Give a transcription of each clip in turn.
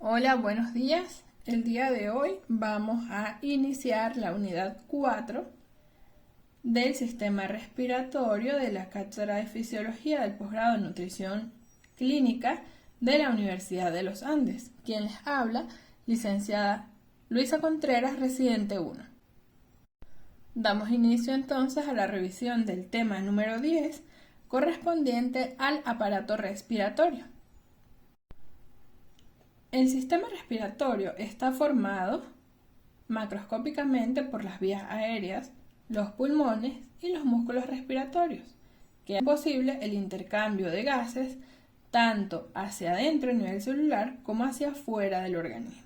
Hola, buenos días. El día de hoy vamos a iniciar la unidad 4 del sistema respiratorio de la Cátedra de Fisiología del Posgrado en Nutrición Clínica de la Universidad de los Andes. Quien les habla, licenciada Luisa Contreras, residente 1. Damos inicio entonces a la revisión del tema número 10, correspondiente al aparato respiratorio. El sistema respiratorio está formado macroscópicamente por las vías aéreas, los pulmones y los músculos respiratorios, que hacen posible el intercambio de gases tanto hacia adentro a nivel celular como hacia afuera del organismo.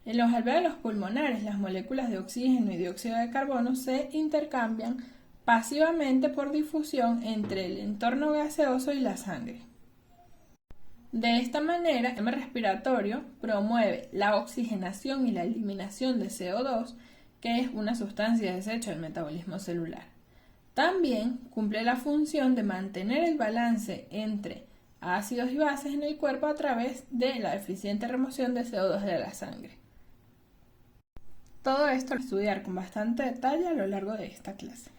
En los alvéolos pulmonares, las moléculas de oxígeno y dióxido de carbono se intercambian pasivamente por difusión entre el entorno gaseoso y la sangre. De esta manera, el sistema respiratorio promueve la oxigenación y la eliminación de CO2, que es una sustancia de desecho del metabolismo celular. También cumple la función de mantener el balance entre ácidos y bases en el cuerpo a través de la eficiente remoción de CO2 de la sangre. Todo esto lo vamos a estudiar con bastante detalle a lo largo de esta clase.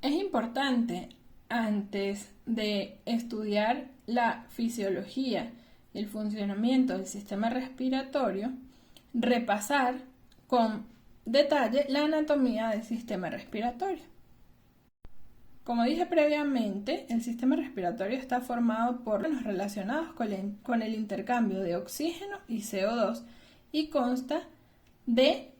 Es importante, antes de estudiar la fisiología y el funcionamiento del sistema respiratorio, repasar con detalle la anatomía del sistema respiratorio. Como dije previamente, el sistema respiratorio está formado por órganos relacionados con el intercambio de oxígeno y CO2 y consta de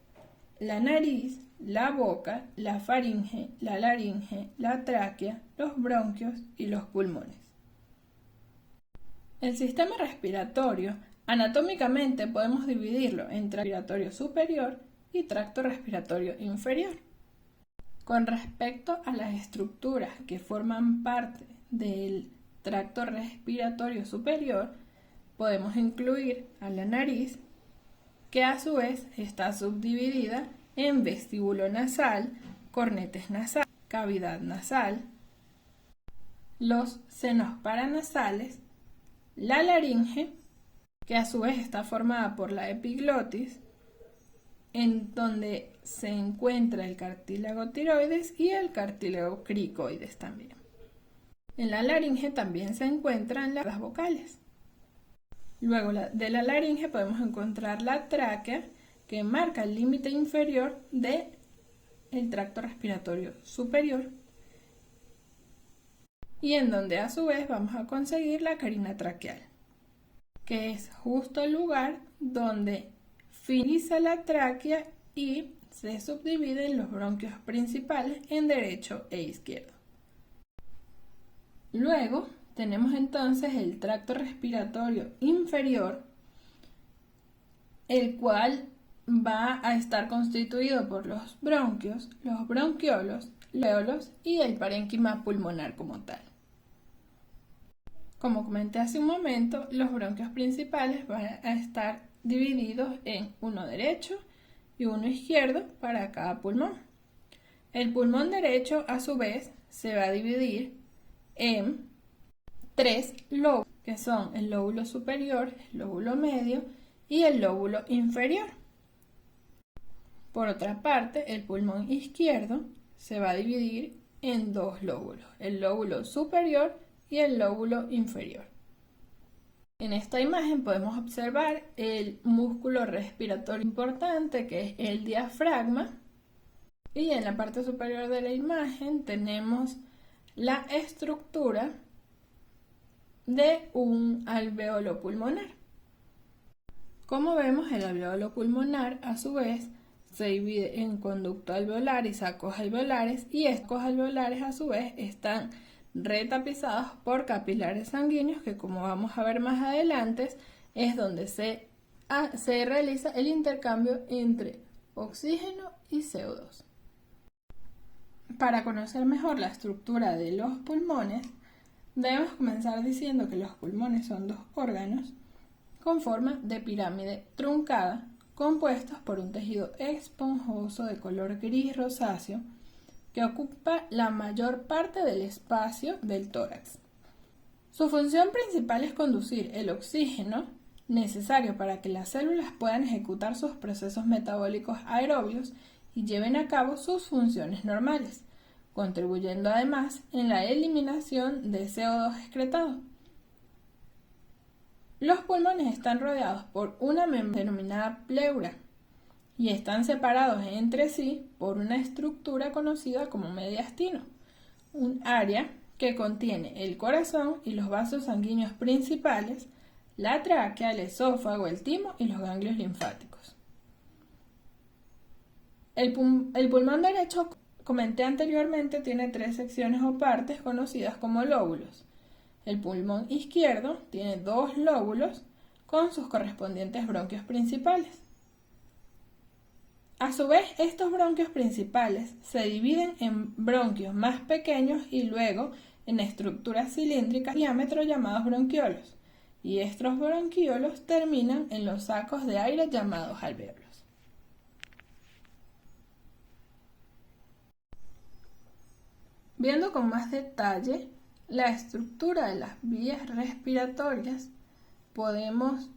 la nariz, la boca, la faringe, la laringe, la tráquea, los bronquios y los pulmones. El sistema respiratorio, anatómicamente podemos dividirlo entre respiratorio superior y tracto respiratorio inferior. Con respecto a las estructuras que forman parte del tracto respiratorio superior, podemos incluir a la nariz, que a su vez está subdividida en vestíbulo nasal, cornetes nasales, cavidad nasal, los senos paranasales, la laringe, que a su vez está formada por la epiglotis, en donde se encuentra el cartílago tiroides y el cartílago cricoides también. En la laringe también se encuentran las vocales. Luego de la laringe podemos encontrar la tráquea, que marca el límite inferior del tracto respiratorio superior, y en donde a su vez vamos a conseguir la carina traqueal, que es justo el lugar donde finaliza la tráquea y se subdividen los bronquios principales en derecho e izquierdo. Luego tenemos entonces el tracto respiratorio inferior, el cual va a estar constituido por los bronquios, los bronquiolos, los alvéolos y el parénquima pulmonar como tal. Como comenté hace un momento, los bronquios principales van a estar divididos en uno derecho y uno izquierdo para cada pulmón. El pulmón derecho, a su vez, se va a dividir en tres lóbulos, que son el lóbulo superior, el lóbulo medio y el lóbulo inferior. Por otra parte, el pulmón izquierdo se va a dividir en dos lóbulos, el lóbulo superior y el lóbulo inferior. En esta imagen podemos observar el músculo respiratorio importante, que es el diafragma, y en la parte superior de la imagen tenemos la estructura de un alvéolo pulmonar. Como vemos, el alvéolo pulmonar a su vez se divide en conducto alveolar y sacos alveolares, y estos alveolares a su vez están retapizados por capilares sanguíneos, que como vamos a ver más adelante es donde se realiza el intercambio entre oxígeno y CO2. Para conocer mejor la estructura de los pulmones, debemos comenzar diciendo que los pulmones son dos órganos con forma de pirámide truncada, compuestos por un tejido esponjoso de color gris rosáceo que ocupa la mayor parte del espacio del tórax. Su función principal es conducir el oxígeno necesario para que las células puedan ejecutar sus procesos metabólicos aerobios y lleven a cabo sus funciones normales, contribuyendo además en la eliminación de CO2 excretado. Los pulmones están rodeados por una membrana denominada pleura y están separados entre sí por una estructura conocida como mediastino, un área que contiene el corazón y los vasos sanguíneos principales, la tráquea, el esófago, el timo y los ganglios linfáticos. El pulmón derecho, comenté anteriormente, tiene 3 secciones o partes conocidas como lóbulos. El pulmón izquierdo tiene 2 lóbulos con sus correspondientes bronquios principales. A su vez, estos bronquios principales se dividen en bronquios más pequeños y luego en estructuras cilíndricas de diámetro llamados bronquiolos, y estos bronquiolos terminan en los sacos de aire llamados alvéolos. Viendo con más detalle la estructura de las vías respiratorias, podemos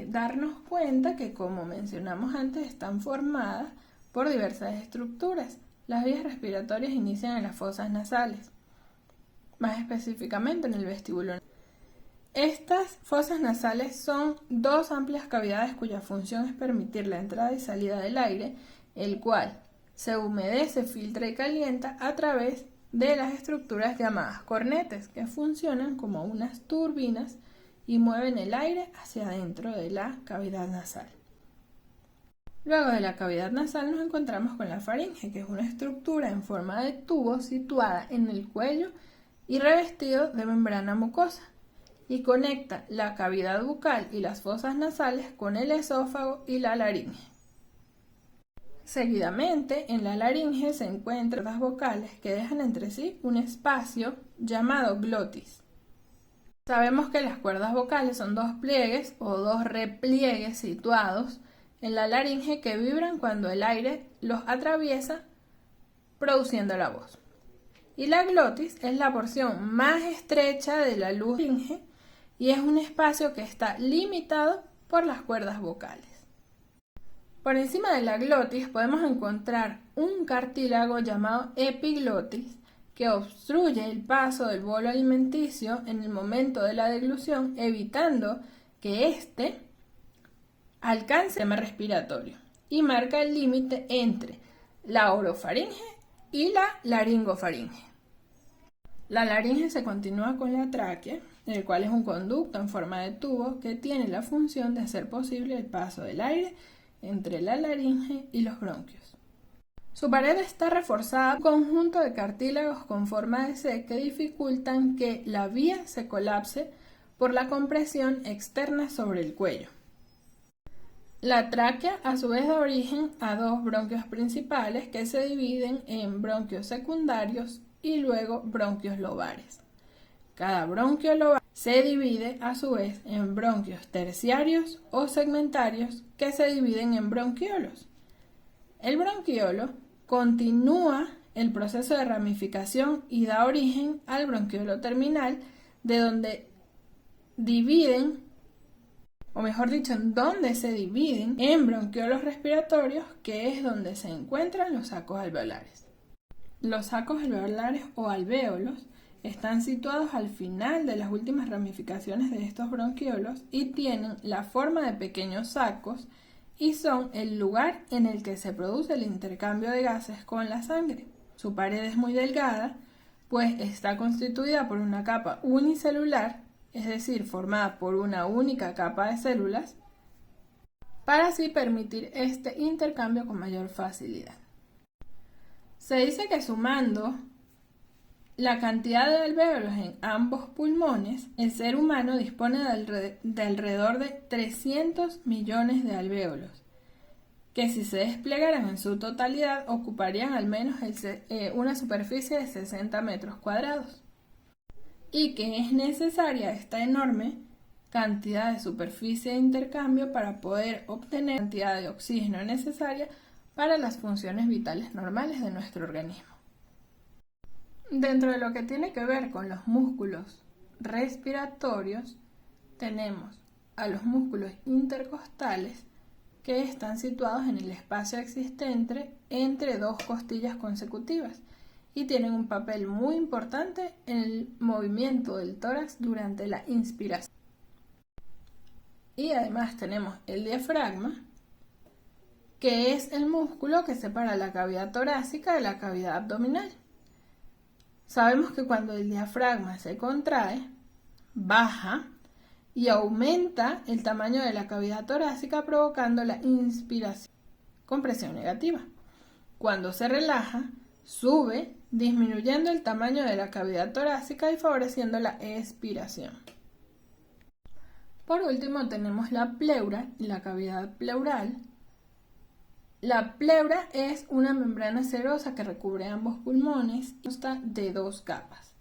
darnos cuenta que, como mencionamos antes, están formadas por diversas estructuras. Las vías respiratorias inician en las fosas nasales, más específicamente en el vestíbulo. Estas fosas nasales son 2 amplias cavidades cuya función es permitir la entrada y salida del aire, el cual se humedece, filtra y calienta a través de las estructuras llamadas cornetes, que funcionan como unas turbinas y mueven el aire hacia adentro de la cavidad nasal. Luego de la cavidad nasal nos encontramos con la faringe, que es una estructura en forma de tubo situada en el cuello y revestido de membrana mucosa, y conecta la cavidad bucal y las fosas nasales con el esófago y la laringe. Seguidamente, en la laringe se encuentran las vocales que dejan entre sí un espacio llamado glotis. Sabemos que las cuerdas vocales son 2 pliegues o 2 repliegues situados en la laringe que vibran cuando el aire los atraviesa, produciendo la voz. Y la glotis es la porción más estrecha de la laringe y es un espacio que está limitado por las cuerdas vocales. Por encima de la glotis podemos encontrar un cartílago llamado epiglotis, que obstruye el paso del bolo alimenticio en el momento de la deglución, evitando que éste alcance el sistema respiratorio, y marca el límite entre la orofaringe y la laringofaringe. La laringe se continúa con la tráquea, el cual es un conducto en forma de tubo que tiene la función de hacer posible el paso del aire entre la laringe y los bronquios. Su pared está reforzada por un conjunto de cartílagos con forma de C que dificultan que la vía se colapse por la compresión externa sobre el cuello. La tráquea a su vez da origen a 2 bronquios principales que se dividen en bronquios secundarios y luego bronquios lobares. Cada bronquio lobar se divide a su vez en bronquios terciarios o segmentarios que se dividen en bronquiolos. El bronquiolo continúa el proceso de ramificación y da origen al bronquiolo terminal, de donde dividen, o mejor dicho, en donde se dividen en bronquiolos respiratorios, que es donde se encuentran los sacos alveolares. Los sacos alveolares o alvéolos están situados al final de las últimas ramificaciones de estos bronquiolos y tienen la forma de pequeños sacos y son el lugar en el que se produce el intercambio de gases con la sangre. Su pared es muy delgada, pues está constituida por una capa unicelular, es decir, formada por una única capa de células, para así permitir este intercambio con mayor facilidad. Se dice que sumando la cantidad de alvéolos en ambos pulmones, el ser humano dispone de alrededor de 300 millones de alvéolos, que si se desplegaran en su totalidad ocuparían al menos una superficie de 60 metros cuadrados, y que es necesaria esta enorme cantidad de superficie de intercambio para poder obtener la cantidad de oxígeno necesaria para las funciones vitales normales de nuestro organismo. Dentro de lo que tiene que ver con los músculos respiratorios tenemos a los músculos intercostales, que están situados en el espacio existente entre dos costillas consecutivas y tienen un papel muy importante en el movimiento del tórax durante la inspiración. Y además tenemos el diafragma, que es el músculo que separa la cavidad torácica de la cavidad abdominal. Sabemos que cuando el diafragma se contrae, baja y aumenta el tamaño de la cavidad torácica, provocando la inspiración con presión negativa. Cuando se relaja, sube, disminuyendo el tamaño de la cavidad torácica y favoreciendo la expiración. Por último tenemos la pleura y la cavidad pleural. La pleura es una membrana serosa que recubre ambos pulmones y consta de dos capas.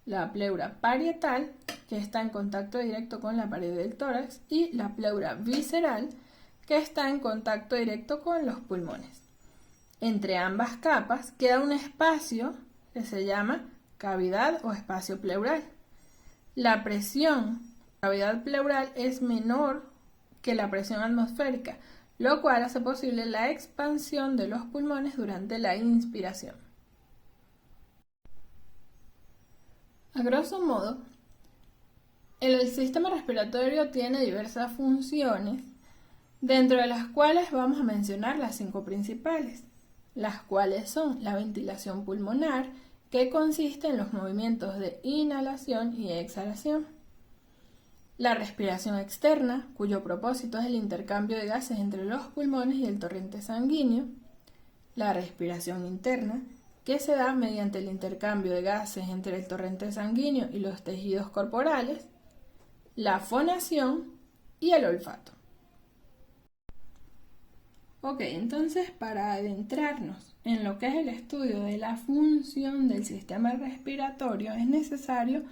La pleura parietal, que está en contacto directo con la pared del tórax, y la pleura visceral, que está en contacto directo con los pulmones. Entre ambas capas queda un espacio que se llama cavidad o espacio pleural. La presión cavidad pleural es menor que la presión atmosférica, lo cual hace posible la expansión de los pulmones durante la inspiración. A grosso modo, el sistema respiratorio tiene diversas funciones, dentro de las cuales vamos a mencionar las 5 principales, las cuales son la ventilación pulmonar, que consiste en los movimientos de inhalación y exhalación; la respiración externa, cuyo propósito es el intercambio de gases entre los pulmones y el torrente sanguíneo; la respiración interna, que se da mediante el intercambio de gases entre el torrente sanguíneo y los tejidos corporales; la fonación y el olfato. Ok, entonces para adentrarnos en lo que es el estudio de la función del sistema respiratorio, es necesario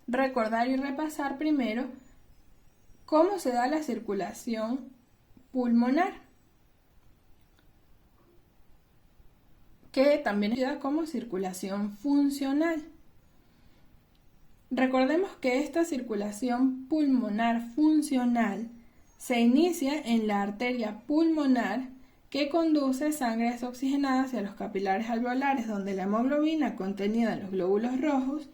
recordar y repasar primero cómo se da la circulación pulmonar, que también es conocida como circulación funcional. Recordemos que esta circulación pulmonar funcional se inicia en la arteria pulmonar, que conduce sangre desoxigenada hacia los capilares alveolares, donde la hemoglobina contenida en los glóbulos rojos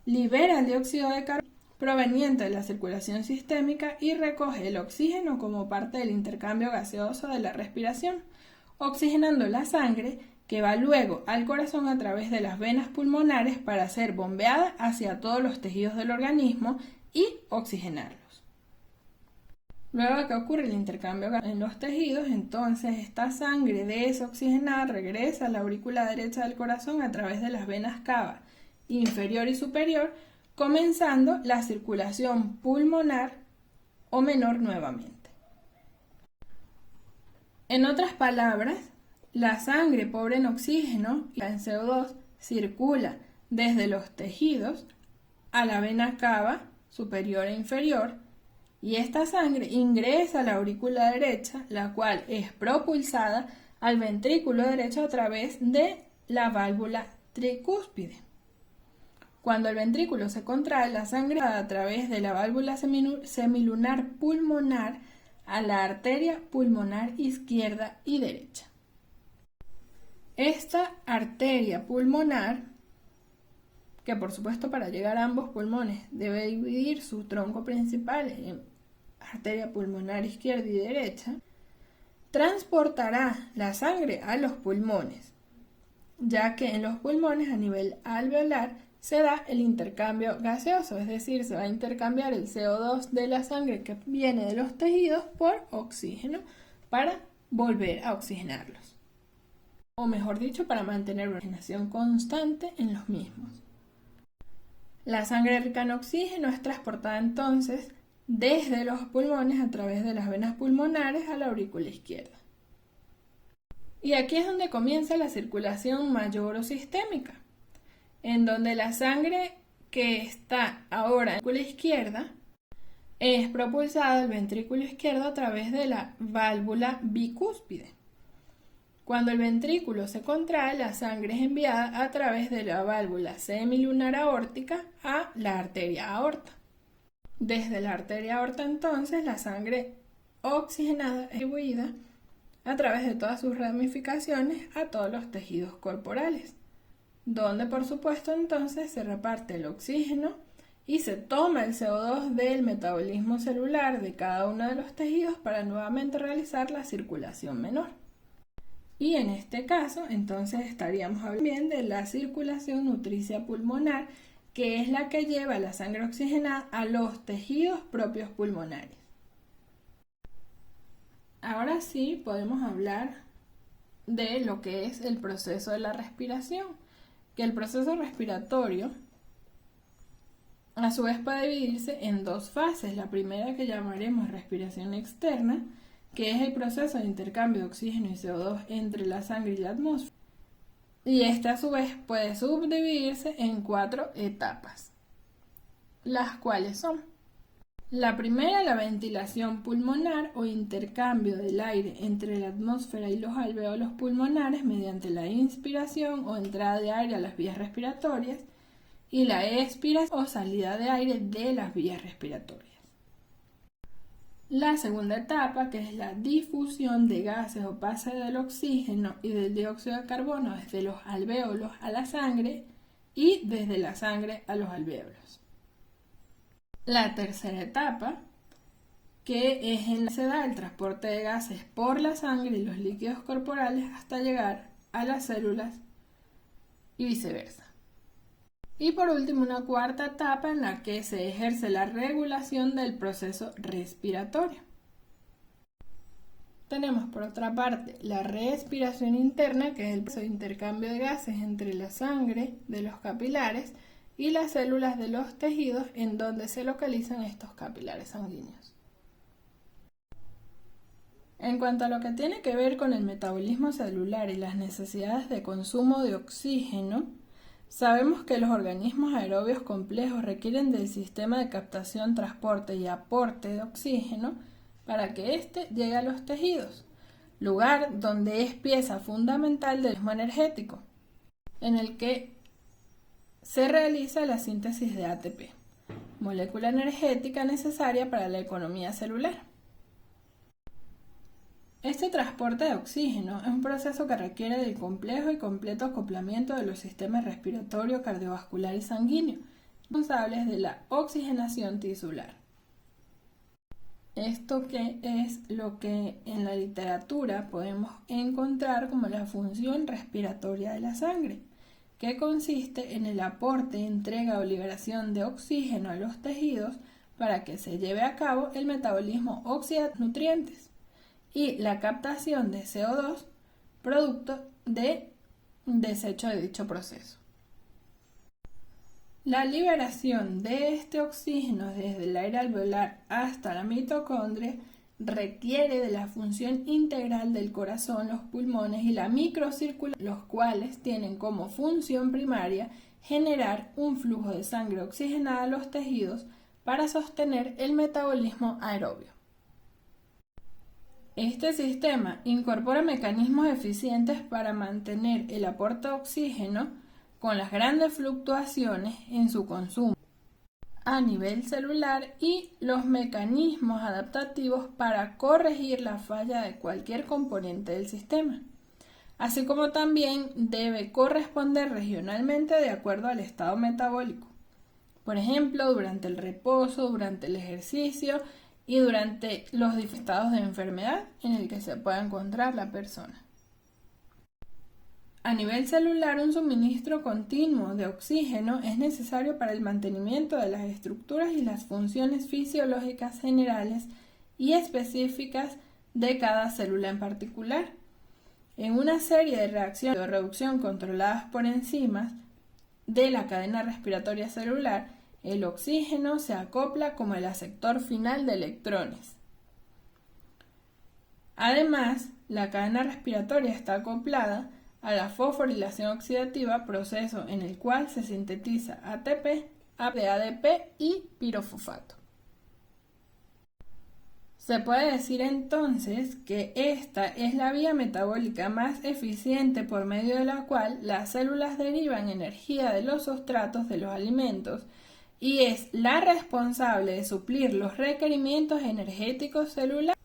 libera el dióxido de carbono proveniente de la circulación sistémica y recoge el oxígeno como parte del intercambio gaseoso de la respiración, oxigenando la sangre, que va luego al corazón a través de las venas pulmonares para ser bombeada hacia todos los tejidos del organismo y oxigenarlos. Luego de que ocurre el intercambio en los tejidos, entonces esta sangre desoxigenada regresa a la aurícula derecha del corazón a través de las venas cava inferior y superior, comenzando la circulación pulmonar o menor nuevamente. En otras palabras, la sangre pobre en oxígeno y en CO2 circula desde los tejidos a la vena cava superior e inferior, y esta sangre ingresa a la aurícula derecha, la cual es propulsada al ventrículo derecho a través de la válvula tricúspide. Cuando el ventrículo se contrae, la sangre va a través de la válvula semilunar pulmonar a la arteria pulmonar izquierda y derecha. Esta arteria pulmonar, que por supuesto para llegar a ambos pulmones debe dividir su tronco principal en arteria pulmonar izquierda y derecha, transportará la sangre a los pulmones, ya que en los pulmones a nivel alveolar se da el intercambio gaseoso, es decir, se va a intercambiar el CO2 de la sangre que viene de los tejidos por oxígeno para volver a oxigenarlos, o mejor dicho, para mantener una oxigenación constante en los mismos. La sangre rica en oxígeno es transportada entonces desde los pulmones a través de las venas pulmonares a la aurícula izquierda. Y aquí es donde comienza la circulación mayor o sistémica, en donde la sangre que está ahora en la aurícula izquierda es propulsada al ventrículo izquierdo a través de la válvula bicúspide. Cuando el ventrículo se contrae, la sangre es enviada a través de la válvula semilunar aórtica a la arteria aorta. Desde la arteria aorta, entonces, la sangre oxigenada es distribuida a través de todas sus ramificaciones a todos los tejidos corporales, donde por supuesto entonces se reparte el oxígeno y se toma el CO2 del metabolismo celular de cada uno de los tejidos para nuevamente realizar la circulación menor. Y en este caso entonces estaríamos hablando bien de la circulación nutricia pulmonar, que es la que lleva la sangre oxigenada a los tejidos propios pulmonares. Ahora sí podemos hablar de lo que es el proceso de la respiración, que el proceso respiratorio a su vez puede dividirse en dos fases. La primera, que llamaremos respiración externa, que es el proceso de intercambio de oxígeno y CO2 entre la sangre y la atmósfera. Y esta a su vez puede subdividirse en 4 etapas, las cuales son: la primera, la ventilación pulmonar o intercambio del aire entre la atmósfera y los alvéolos pulmonares mediante la inspiración o entrada de aire a las vías respiratorias, y la expiración o salida de aire de las vías respiratorias. La segunda etapa, que es la difusión de gases o pase del oxígeno y del dióxido de carbono desde los alvéolos a la sangre y desde la sangre a los alvéolos. La tercera etapa, que es en la que se da el transporte de gases por la sangre y los líquidos corporales hasta llegar a las células y viceversa. Y por último, una cuarta etapa en la que se ejerce la regulación del proceso respiratorio. Tenemos por otra parte la respiración interna, que es el proceso de intercambio de gases entre la sangre de los capilares y las células de los tejidos en donde se localizan estos capilares sanguíneos. En cuanto a lo que tiene que ver con el metabolismo celular y las necesidades de consumo de oxígeno, sabemos que los organismos aerobios complejos requieren del sistema de captación, transporte y aporte de oxígeno para que éste llegue a los tejidos, lugar donde es pieza fundamental del ritmo energético, en el que se realiza la síntesis de ATP, molécula energética necesaria para la economía celular. Este transporte de oxígeno es un proceso que requiere del complejo y completo acoplamiento de los sistemas respiratorio, cardiovascular y sanguíneo, responsables de la oxigenación tisular. Esto que es lo que en la literatura podemos encontrar como la función respiratoria de la sangre, que consiste en el aporte, entrega o liberación de oxígeno a los tejidos para que se lleve a cabo el metabolismo oxidativo de nutrientes y la captación de CO2, producto de desecho de dicho proceso. La liberación de este oxígeno desde el aire alveolar hasta la mitocondria requiere de la función integral del corazón, los pulmones y la microcirculación, los cuales tienen como función primaria generar un flujo de sangre oxigenada a los tejidos para sostener el metabolismo aerobio. Este sistema incorpora mecanismos eficientes para mantener el aporte de oxígeno con las grandes fluctuaciones en su consumo a nivel celular y los mecanismos adaptativos para corregir la falla de cualquier componente del sistema, así como también debe corresponder regionalmente de acuerdo al estado metabólico, por ejemplo, durante el reposo, durante el ejercicio y durante los estados de enfermedad en el que se pueda encontrar la persona. A nivel celular, un suministro continuo de oxígeno es necesario para el mantenimiento de las estructuras y las funciones fisiológicas generales y específicas de cada célula en particular. En una serie de reacciones de reducción controladas por enzimas de la cadena respiratoria celular, el oxígeno se acopla como el aceptor final de electrones. Además, la cadena respiratoria está acoplada a la fosforilación oxidativa, proceso en el cual se sintetiza ATP, ADP y pirofosfato. Se puede decir entonces que esta es la vía metabólica más eficiente por medio de la cual las células derivan energía de los sustratos de los alimentos y es la responsable de suplir los requerimientos energéticos celulares.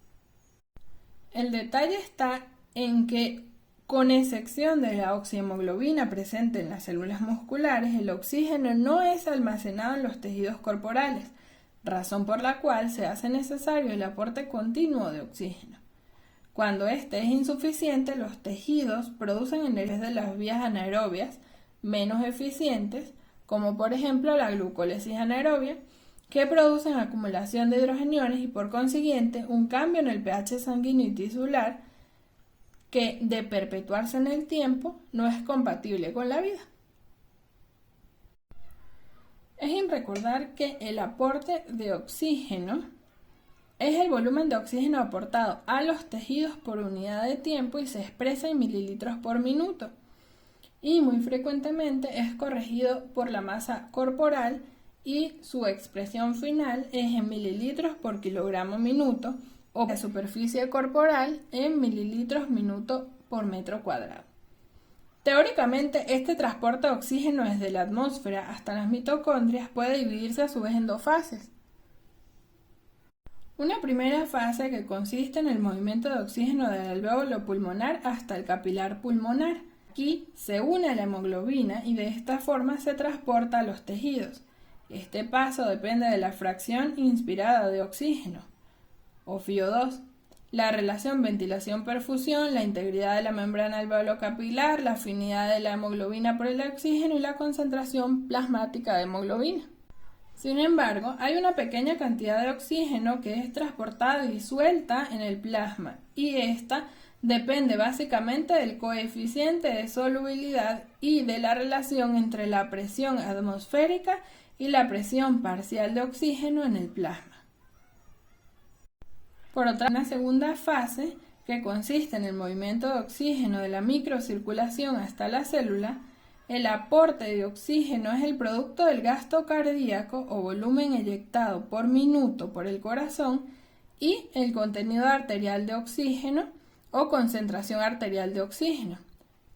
El detalle está en que, con excepción de la oxihemoglobina presente en las células musculares, el oxígeno no es almacenado en los tejidos corporales, razón por la cual se hace necesario el aporte continuo de oxígeno. Cuando este es insuficiente, los tejidos producen energía de las vías anaerobias menos eficientes, como por ejemplo la glucólisis anaerobia, que producen acumulación de hidrogeniones y por consiguiente un cambio en el pH sanguíneo y tisular que, de perpetuarse en el tiempo, no es compatible con la vida. Es importante recordar que el aporte de oxígeno es el volumen de oxígeno aportado a los tejidos por unidad de tiempo y se expresa en mililitros por minuto. Y muy frecuentemente es corregido por la masa corporal y su expresión final es en mililitros por kilogramo minuto o la superficie corporal en mililitros minuto por metro cuadrado. Teóricamente, este transporte de oxígeno desde la atmósfera hasta las mitocondrias puede dividirse a su vez en dos fases. Una primera fase que consiste en el movimiento de oxígeno del alvéolo pulmonar hasta el capilar pulmonar. Aquí se une a la hemoglobina y de esta forma se transporta a los tejidos. Este paso depende de la fracción inspirada de oxígeno, o FiO2, la relación ventilación-perfusión, la integridad de la membrana alveolo-capilar, la afinidad de la hemoglobina por el oxígeno y la concentración plasmática de hemoglobina. Sin embargo, hay una pequeña cantidad de oxígeno que es transportada y disuelta en el plasma, y esta depende básicamente del coeficiente de solubilidad y de la relación entre la presión atmosférica y la presión parcial de oxígeno en el plasma. Por otra, una segunda fase, que consiste en el movimiento de oxígeno de la microcirculación hasta la célula, el aporte de oxígeno es el producto del gasto cardíaco o volumen eyectado por minuto por el corazón y el contenido arterial de oxígeno o concentración arterial de oxígeno.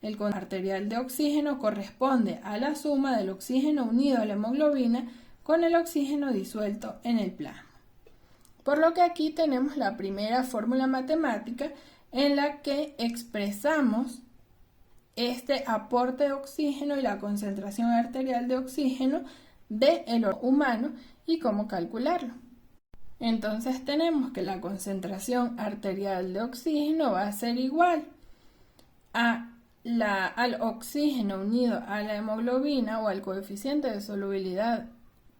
El contenido arterial de oxígeno corresponde a la suma del oxígeno unido a la hemoglobina con el oxígeno disuelto en el plasma. Por lo que aquí tenemos la primera fórmula matemática en la que expresamos este aporte de oxígeno y la concentración arterial de oxígeno del organismo humano y cómo calcularlo. Entonces tenemos que la concentración arterial de oxígeno va a ser igual al oxígeno unido a la hemoglobina o al coeficiente de solubilidad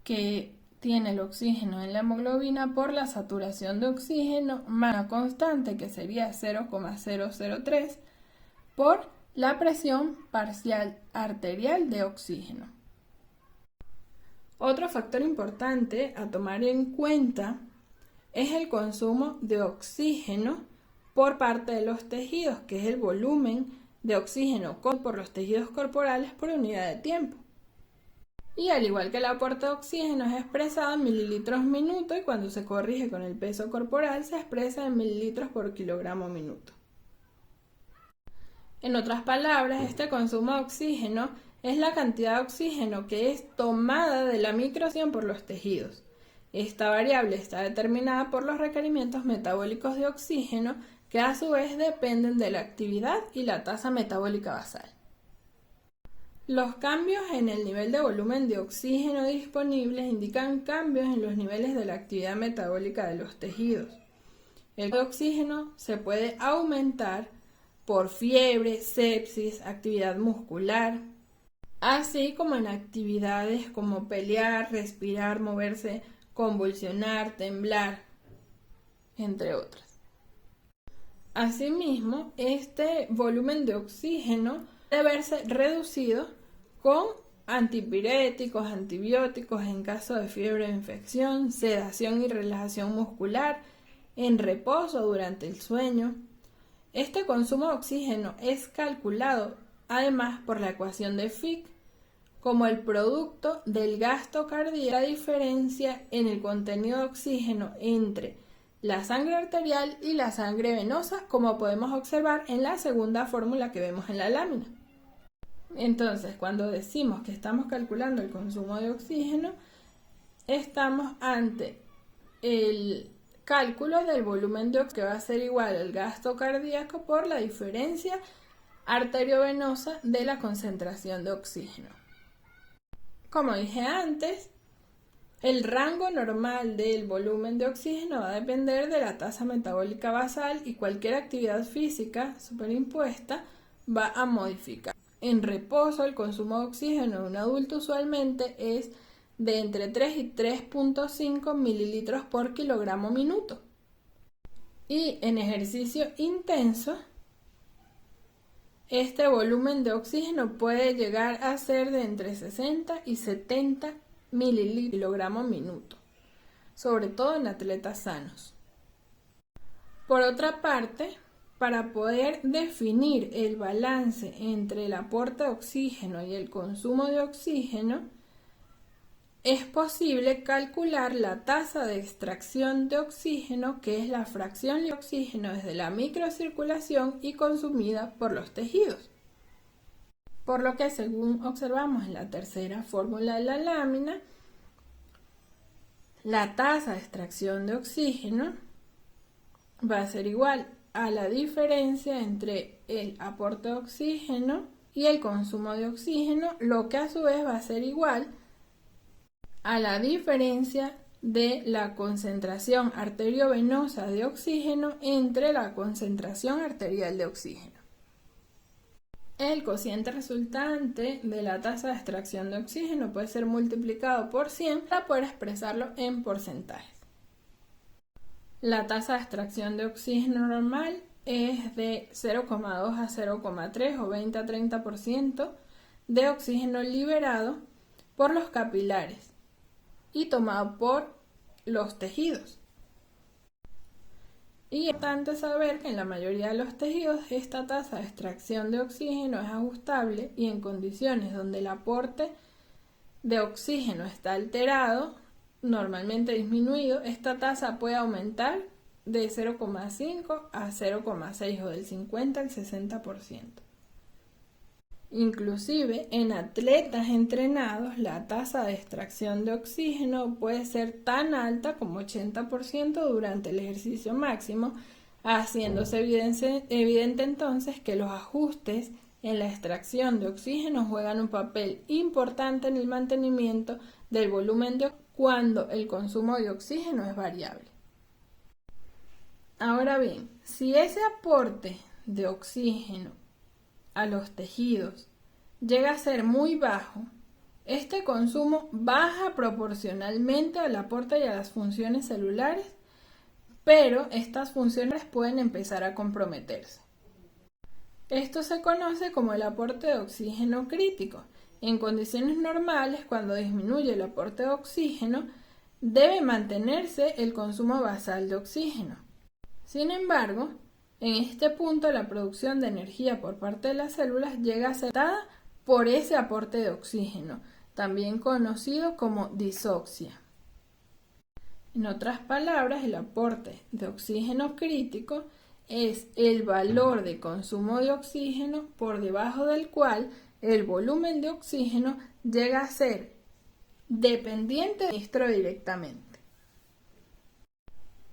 que tiene el oxígeno en la hemoglobina por la saturación de oxígeno más una constante que sería 0,003 por la presión parcial arterial de oxígeno. Otro factor importante a tomar en cuenta es el consumo de oxígeno por parte de los tejidos, que es el volumen de oxígeno por los tejidos corporales por unidad de tiempo. Y al igual que el aporte de oxígeno es expresado en mililitros minuto y cuando se corrige con el peso corporal se expresa en mililitros por kilogramo minuto. En otras palabras, este consumo de oxígeno es la cantidad de oxígeno que es tomada de la microcirculación por los tejidos. Esta variable está determinada por los requerimientos metabólicos de oxígeno que a su vez dependen de la actividad y la tasa metabólica basal. Los cambios en el nivel de volumen de oxígeno disponible indican cambios en los niveles de la actividad metabólica de los tejidos. El oxígeno se puede aumentar por fiebre, sepsis, actividad muscular, así como en actividades como pelear, respirar, moverse, convulsionar, temblar, entre otras. Asimismo, este volumen de oxígeno debe verse reducido con antipiréticos, antibióticos en caso de fiebre o infección, sedación y relajación muscular, en reposo durante el sueño. Este consumo de oxígeno es calculado además por la ecuación de Fick como el producto del gasto cardíaco, la diferencia en el contenido de oxígeno entre la sangre arterial y la sangre venosa, como podemos observar en la segunda fórmula que vemos en la lámina. Entonces, cuando decimos que estamos calculando el consumo de oxígeno, estamos ante el cálculo del volumen de oxígeno, que va a ser igual al gasto cardíaco por la diferencia arteriovenosa de la concentración de oxígeno. Como dije antes, el rango normal del volumen de oxígeno va a depender de la tasa metabólica basal y cualquier actividad física superimpuesta va a modificar. En reposo, el consumo de oxígeno de un adulto usualmente es de entre 3 y 3.5 mililitros por kilogramo minuto. Y en ejercicio intenso, este volumen de oxígeno puede llegar a ser de entre 60 y 70 mililitros por kilogramo minuto, sobre todo en atletas sanos. Por otra parte, para poder definir el balance entre el aporte de oxígeno y el consumo de oxígeno, es posible calcular la tasa de extracción de oxígeno, que es la fracción de oxígeno desde la microcirculación y consumida por los tejidos. Por lo que, según observamos en la tercera fórmula de la lámina, la tasa de extracción de oxígeno va a ser igual a la diferencia entre el aporte de oxígeno y el consumo de oxígeno, lo que a su vez va a ser igual a la diferencia de la concentración arteriovenosa de oxígeno entre la concentración arterial de oxígeno. El cociente resultante de la tasa de extracción de oxígeno puede ser multiplicado por 100 para poder expresarlo en porcentajes. La tasa de extracción de oxígeno normal es de 0,2 a 0,3 o 20 a 30% de oxígeno liberado por los capilares y tomado por los tejidos. Y es importante saber que en la mayoría de los tejidos esta tasa de extracción de oxígeno es ajustable y en condiciones donde el aporte de oxígeno está alterado, normalmente disminuido, esta tasa puede aumentar de 0,5 a 0,6 o del 50 al 60%. Inclusive en atletas entrenados la tasa de extracción de oxígeno puede ser tan alta como 80% durante el ejercicio máximo, haciéndose evidente entonces que los ajustes en la extracción de oxígeno juegan un papel importante en el mantenimiento del volumen de oxígeno cuando el consumo de oxígeno es variable. Ahora bien, si ese aporte de oxígeno a los tejidos llega a ser muy bajo, este consumo baja proporcionalmente al aporte y a las funciones celulares, pero estas funciones pueden empezar a comprometerse. Esto se conoce como el aporte de oxígeno crítico. En condiciones normales, cuando disminuye el aporte de oxígeno, debe mantenerse el consumo basal de oxígeno. Sin embargo, en este punto la producción de energía por parte de las células llega a ser afectada por ese aporte de oxígeno, también conocido como disoxia. En otras palabras, el aporte de oxígeno crítico es el valor de consumo de oxígeno por debajo del cual el volumen de oxígeno llega a ser dependiente del suministro directamente.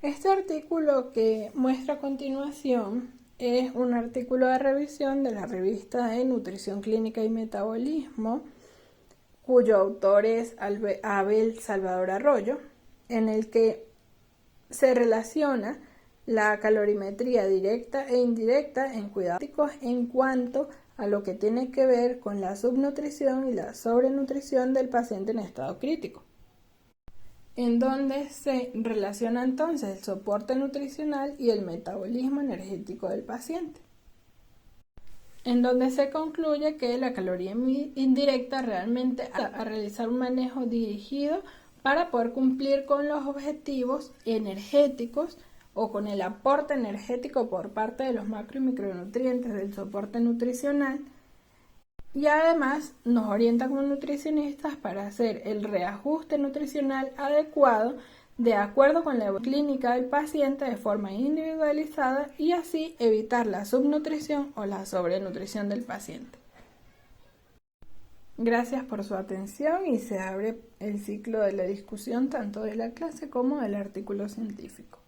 Este artículo que muestra a continuación es un artículo de revisión de la revista de Nutrición Clínica y Metabolismo, cuyo autor es Abel Salvador Arroyo, en el que se relaciona la calorimetría directa e indirecta en cuidados en cuanto a lo que tiene que ver con la subnutrición y la sobrenutrición del paciente en estado crítico, en donde se relaciona entonces el soporte nutricional y el metabolismo energético del paciente, en donde se concluye que la caloría indirecta realmente a realizar un manejo dirigido para poder cumplir con los objetivos energéticos o con el aporte energético por parte de los macro y micronutrientes del soporte nutricional, y además nos orienta como nutricionistas para hacer el reajuste nutricional adecuado de acuerdo con la evolución clínica del paciente de forma individualizada y así evitar la subnutrición o la sobrenutrición del paciente. Gracias por su atención y se abre el ciclo de la discusión tanto de la clase como del artículo científico.